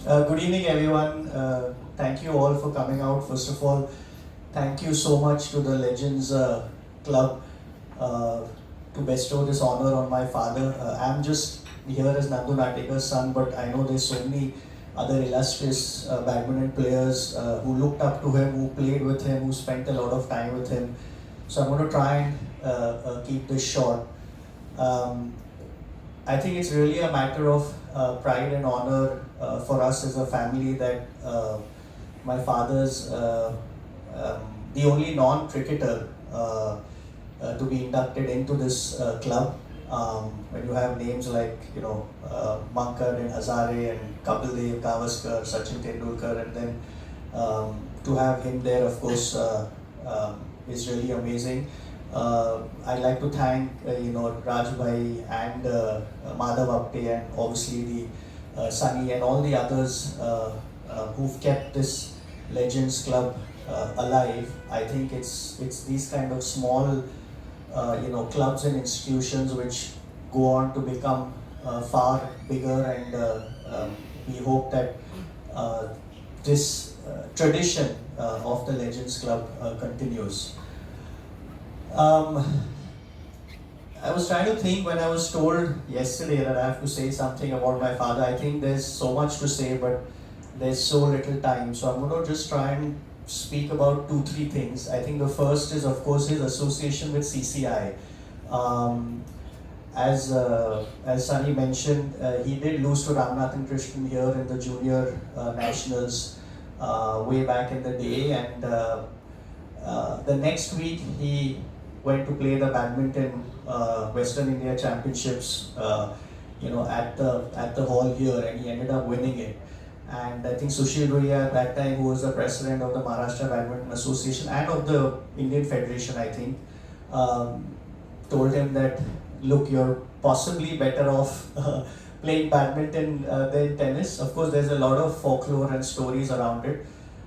Good evening, everyone. Thank you all for coming out. First of all, thank you so much to the Legends Club uh, to bestow this honor on my father. I'm just here as Nandu Natika's son, but I know there's so many other illustrious badminton players who looked up to him, who played with him, who spent a lot of time with him. So I'm going to try and keep this short. Um, I think it's really a matter of pride and honor for us as a family that my father's the only non-cricketer to be inducted into this club. When you have names like Mankad and Hazare and Kapil Dev, Gavaskar, Sachin Tendulkar, and then to have him there, of course, is really amazing. I'd like to thank Rajbhai and Madhav Apte and obviously the Sunny and all the others who've kept this Legends Club alive. I think it's these kind of small clubs and institutions which go on to become far bigger, and we hope that this tradition of the Legends Club continues. I was trying to think when I was told yesterday that I have to say something about my father. I think there's so much to say, but there's so little time. So I'm going to just try and speak about 2-3 things. I think the first is, of course, his association with CCI. As Sunny mentioned, he did lose to Ramanathan Krishnan here in the junior nationals way back in the day, and the next week he went to play the badminton Western India Championships, at the hall here, and he ended up winning it. And I think Sushil Ruya at that time, who was the president of the Maharashtra Badminton Association and of the Indian Federation, I think, told him that, look, you're possibly better off playing badminton than tennis. Of course, there's a lot of folklore and stories around it.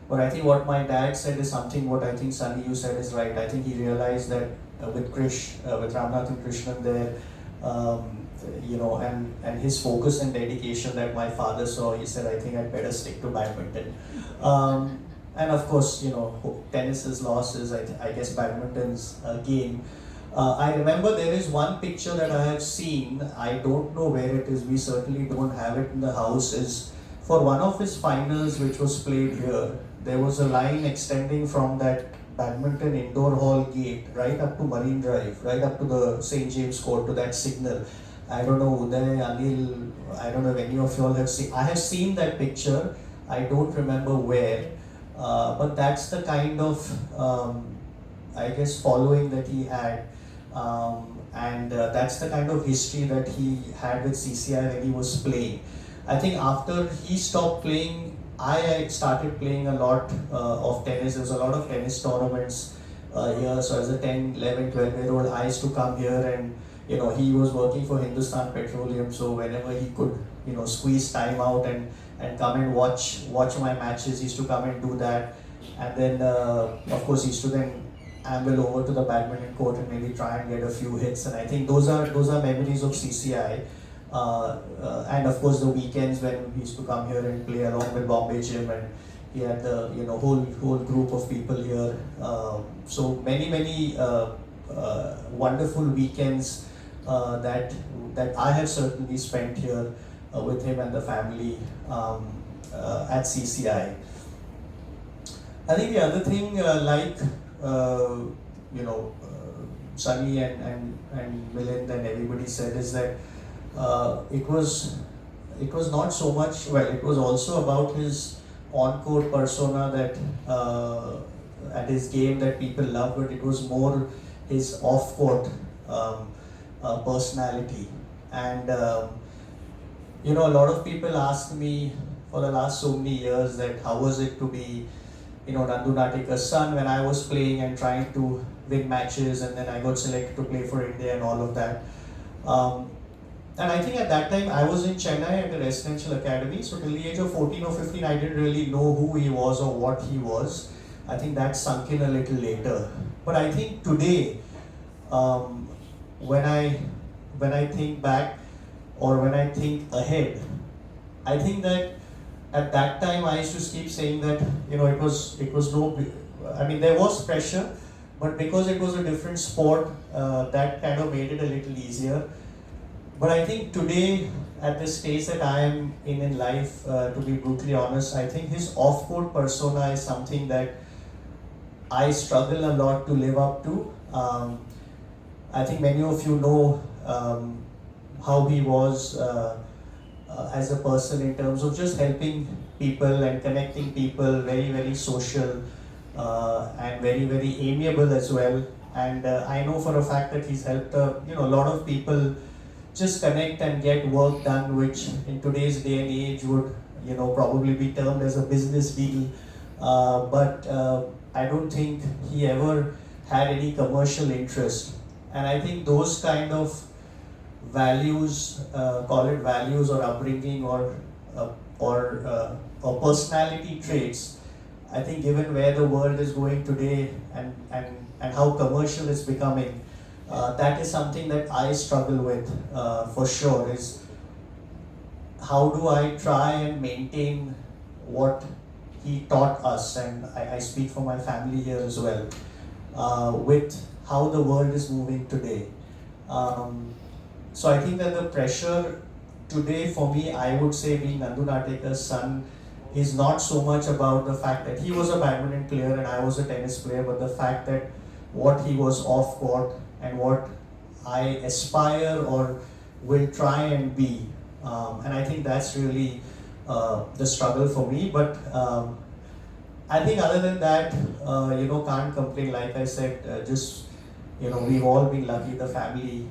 But I think what my dad said is something what I think Sunny you said is right. I think he realized that with Ramanathan Krishnan there, and his focus and dedication that my father saw, he said, I think I'd better stick to badminton. And of course, tennis is losses. I guess badminton's gain. I remember there is one picture that I have seen. I don't know where it is. We certainly don't have it in the house. Is for one of his finals, which was played here. There was a line extending from that badminton indoor hall gate right up to Marine Drive, right up to the St. James Court, to that signal. I don't know, Uday, Anil, I don't know if any of you all have seen. I have seen that picture. I don't remember where. But that's the kind of, I guess, following that he had. And that's the kind of history that he had with CCI when he was playing. I think after he stopped playing, I started playing a lot of tennis. There was a lot of tennis tournaments here. So as a 10, 11, 12-year-old, I used to come here, and he was working for Hindustan Petroleum. So whenever he could, squeeze time out and come and watch my matches, he used to come and do that. And then, of course, he used to then amble over to the badminton court and maybe try and get a few hits. And I think those are memories of CCI. And of course the weekends when we used to come here and play along with Bombay Gym, and he had the whole group of people here. So many wonderful weekends that I have certainly spent here with him and the family at CCI. I think the other thing, Sunny and Milind and everybody said, is that it was not so much, well, it was also about his on-court persona that and his game that people loved, but it was more his off-court personality. And a lot of people asked me for the last so many years that how was it to be Nandu Natika's son when I was playing and trying to win matches, and then I got selected to play for India and all of that. And I think at that time I was in Chennai at the residential academy, so till the age of 14 or 15 I didn't really know who he was or what he was. I think that sunk in a little later. But I think today, when I think back or when I think ahead, I think that at that time I used to keep saying that, it was no, I mean, there was pressure, but because it was a different sport, that kind of made it a little easier. But I think today, at the stage that I am in life, to be brutally honest, I think his off-court persona is something that I struggle a lot to live up to. I think many of you know how he was as a person in terms of just helping people and connecting people, very, very social and very, very amiable as well. And I know for a fact that he's helped a lot of people just connect and get work done, which in today's day and age would probably be termed as a business deal. But I don't think he ever had any commercial interest. And I think those kind of values, call it values or upbringing or personality traits, I think given where the world is going today and how commercial it's becoming, that is something that I struggle with for sure, is how do I try and maintain what he taught us, and I speak for my family here as well, with how the world is moving today. So I think that the pressure today for me, I would say, being Nandu Natekar's son, is not so much about the fact that he was a badminton player and I was a tennis player, but the fact that what he was off court and what I aspire or will try and be. And I think that's really the struggle for me. But I think other than that, can't complain. Like I said, we've all been lucky, the family,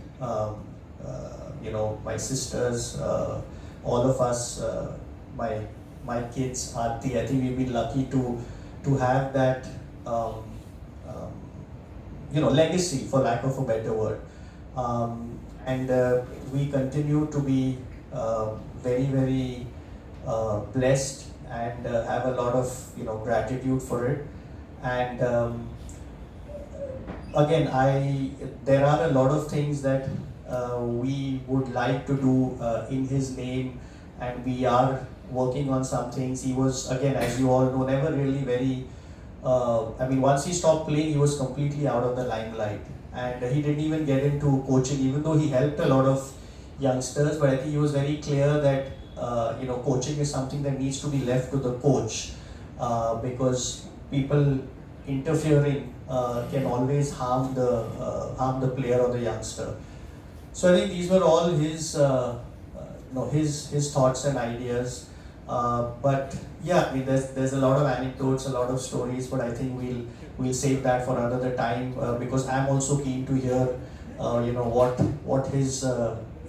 my sisters, all of us, my kids, Aarti, I think we've been lucky to have that legacy, for lack of a better word. And we continue to be very, very blessed and have a lot of gratitude for it. And again, there are a lot of things that we would like to do in his name, and we are working on some things. He was, again, as you all know, never really very once he stopped playing, he was completely out of the limelight, and he didn't even get into coaching, even though he helped a lot of youngsters. But I think he was very clear that coaching is something that needs to be left to the coach, because people interfering can always harm the player or the youngster. So I think these were all his his thoughts and ideas. But yeah, I mean, there's a lot of anecdotes, a lot of stories, but I think we'll save that for another time, because I'm also keen to hear what his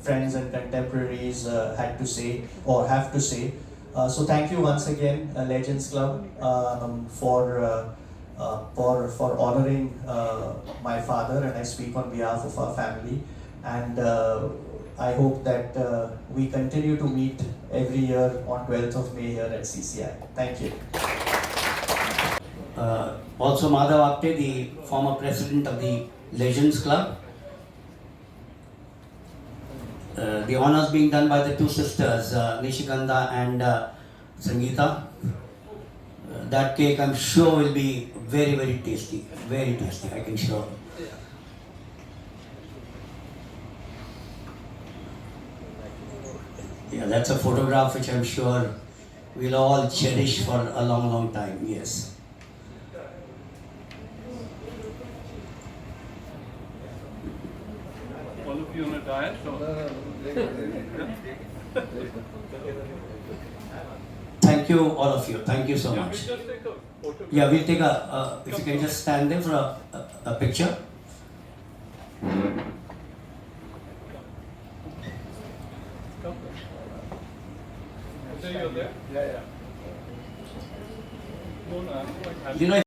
friends and contemporaries had to say or have to say. So thank you once again, Legends Club, for honoring my father, and I speak on behalf of our family. And I hope that we continue to meet every year on 12th of May here at CCI. Thank you. Also Madhav Apte, the former president of the Legends Club. The honors being done by the two sisters, Nishikanda and Sangeeta. That cake, I'm sure, will be very, very tasty. Very tasty, I can show. Yeah, that's a photograph which I'm sure we'll all cherish for a long, long time. Yes. All of you on a diet? Thank you, all of you. Thank you so much. Just take a photo. Yeah, we'll take if you can just stand there for a picture. You're there? Yeah. No, no, I'm quite happy. You know,